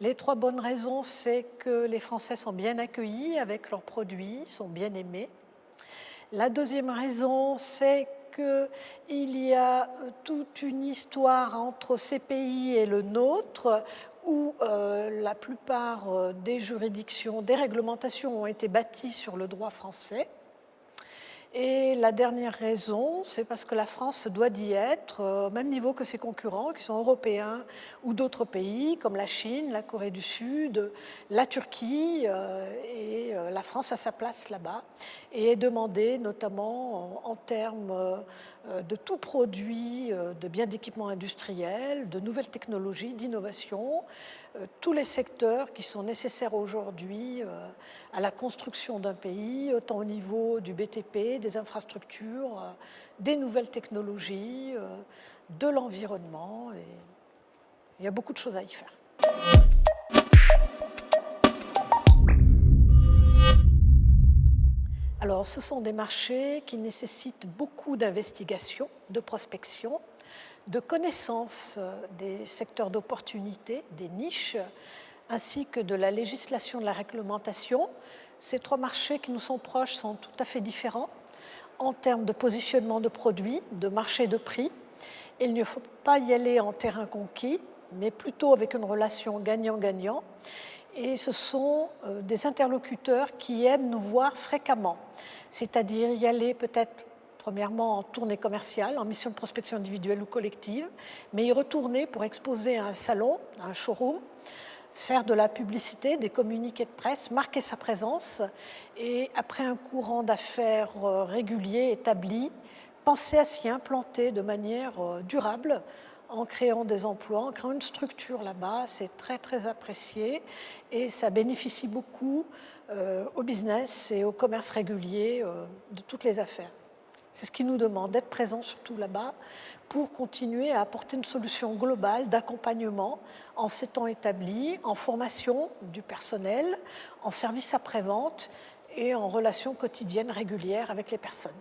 Les trois bonnes raisons, c'est que les Français sont bien accueillis avec leurs produits, sont bien aimés. La deuxième raison, c'est qu'il y a toute une histoire entre ces pays et le nôtre où la plupart des juridictions, des réglementations ont été bâties sur le droit français. Et la dernière raison, c'est parce que la France se doit d'y être au même niveau que ses concurrents, qui sont européens ou d'autres pays, comme la Chine, la Corée du Sud, la Turquie, et la France a sa place là-bas, et est demandée notamment en termes de tout produit, de biens d'équipement industriel, de nouvelles technologies, d'innovation, tous les secteurs qui sont nécessaires aujourd'hui à la construction d'un pays, autant au niveau du BTP, des infrastructures, des nouvelles technologies, de l'environnement. Et il y a beaucoup de choses à y faire. Alors, ce sont des marchés qui nécessitent beaucoup d'investigation, de prospection, de connaissance des secteurs d'opportunité, des niches, ainsi que de la législation, de la réglementation. Ces trois marchés qui nous sont proches sont tout à fait différents en termes de positionnement de produits, de marché de prix. Il ne faut pas y aller en terrain conquis, mais plutôt avec une relation gagnant-gagnant. Et ce sont des interlocuteurs qui aiment nous voir fréquemment, c'est-à-dire y aller peut-être premièrement en tournée commerciale, en mission de prospection individuelle ou collective, mais y retourner pour exposer à un salon, à un showroom, faire de la publicité, des communiqués de presse, marquer sa présence et après un courant d'affaires régulier, établi, penser à s'y implanter de manière durable en créant des emplois, en créant une structure là-bas. C'est très très apprécié et ça bénéficie beaucoup au business et au commerce régulier de toutes les affaires. C'est ce qui nous demande, d'être présents surtout là-bas pour continuer à apporter une solution globale d'accompagnement en ces temps établis, en formation du personnel, en service après-vente et en relation quotidienne régulière avec les personnes.